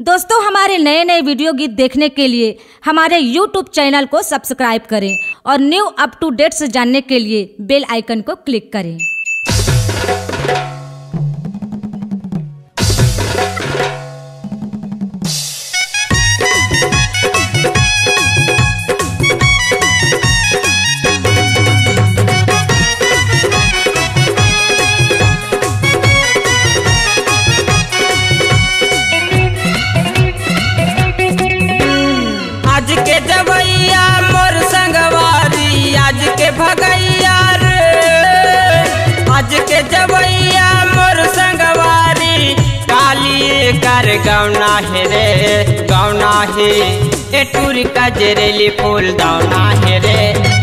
दोस्तों हमारे नए नए वीडियो गीत देखने के लिए हमारे YouTube चैनल को सब्सक्राइब करें और न्यू अप टू डेट्स जानने के लिए बेल आइकन को क्लिक करें। आज के जवैया मोर संगवारी, आज के भगैया रे, आज के जवैया मोर संगवारी, काली कर गौना है रे गौना है। ए टूरी का जरेली फूल दावना है रे,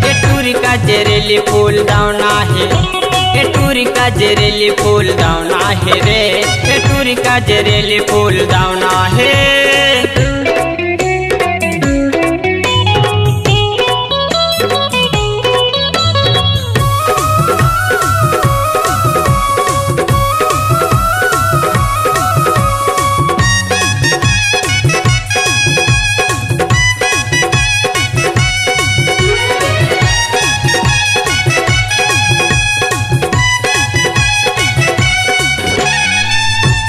ए टूरी का जरेली फूल दावना है, ए टूरी का जरेली फूल दावना है रे, ए टूरी का जरेली फूल दावना है।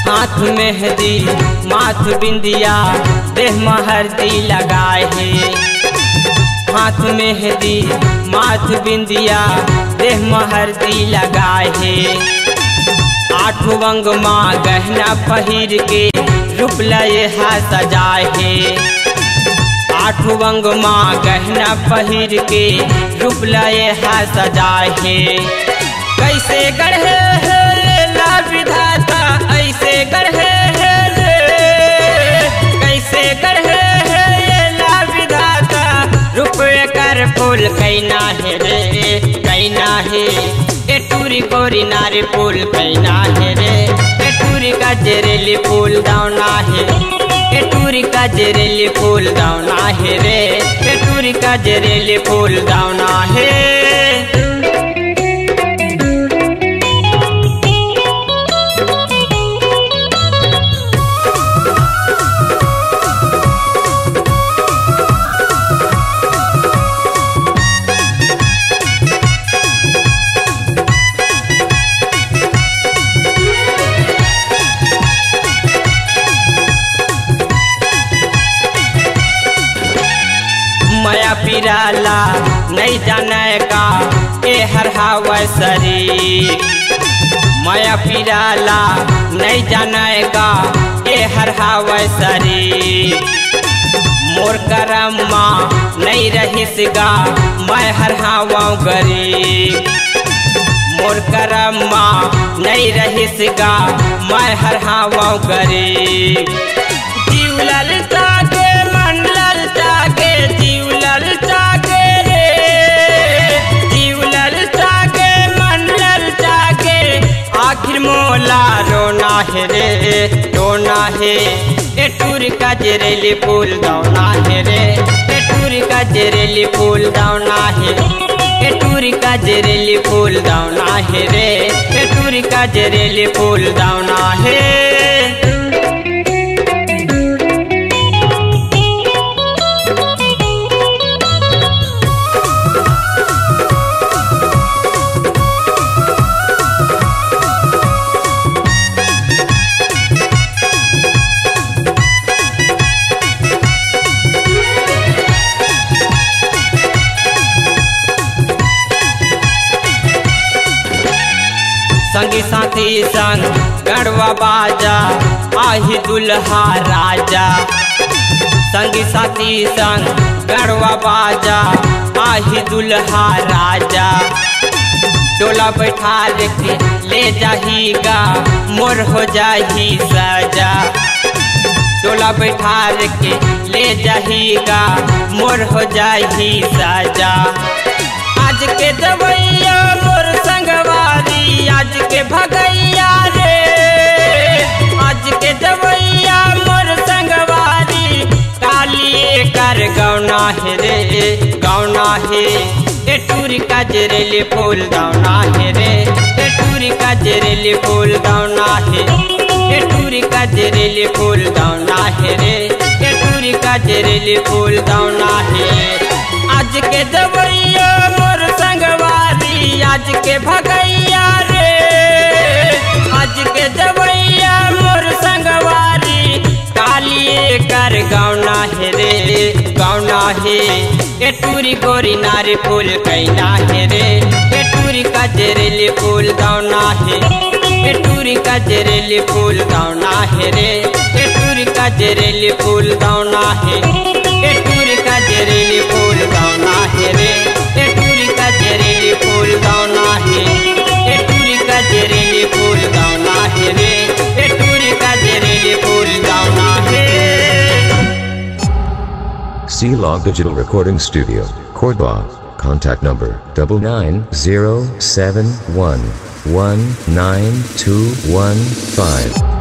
हाथ मेहंदी माथ बिंदिया देह महरदी लगाए है, हाथ मेहंदी माथ बिंदिया देह महरदी लगाए है। आठ वंग माँ गहना पहिर के रूप लय हा सजाए है, आठ वंग माँ गहना पहिर के रूप लय हा सजाए है। कैसे गढ़े है ला विधाता ऐसे गढ़े है रे, कैसे गढ़े है ला विधाता, रुपये कर फूल कैना है रे कैना है। ए टूरी गोरी नारी फूल कैना है रे, ए टूरी का जरेली फूल दावना है, ए टूरी का जरेली फूल दावना है रे, ए टूरी का जरेली फूल दावना है। माया पिराला नहीं जाने का ए हर हवा शरीर, माया पिराला नहीं जाने का ए हर हवा शरीर। मोर करम्मा नहीं रहिसगा मैं हर हवा गरीब, मोर करम्मा नहीं रहिसगा मैं हर हवा गरीब। जीव ललता के मन ललता के जीव ललता के रे, जीव ललता के मन ललता के, आखिर मोला रोना है रे रोना है। ए टूरी का जरेली फूल दावना है रे, ए टूरी का जरेली फूल दावना है, ए टूरी का जरेली फूल दावना है रे, ए टूरी का जरेली फूल दावना है। संगी साथी संग गढ़वा बाजा आही दुल्हा राजा, संगी साथी संग गढ़वा बाजा आही दुल्हा राजा। डोला बैठा के ले जाहीगा मोर हो जाही सजा, डोला बैठा के ले जाहीगा मोर हो जाही सजा। आज के जवैया मोर संगवारी, आज के भगैया रे, आज के जवैया मोर संगवारी, काली कर गौना है रे गौना है। ए टूरी का जरेली फूल दावना है रे, ए टूरी का जरेली फूल दावना है, ए टूरी का जरेली फूल दावना है रे। गजरेली फूल दौना है। आज के दवैया मोर संगवारी आज के भगैया रे, आज के दवैया मोर संगवारी कालिए कर गौना है रे गौना है। ए टूरी गोरी नारी फूल कैना है रे, ए टूरी गजरेली फूल दौना है, ए टूरी गजरेली फूल दौना है रे, ए टूरी गजरेली फूल दौना है, ए टूरी गजरेली फूल दौना है रे, ए टूरी गजरेली फूल दौना है, ए टूरी गजरेली फूल दौना है रे, ए टूरी गजरेली फूल दौना है। C-Log Digital Recording Studio, Cordoba. Contact number 99071192115.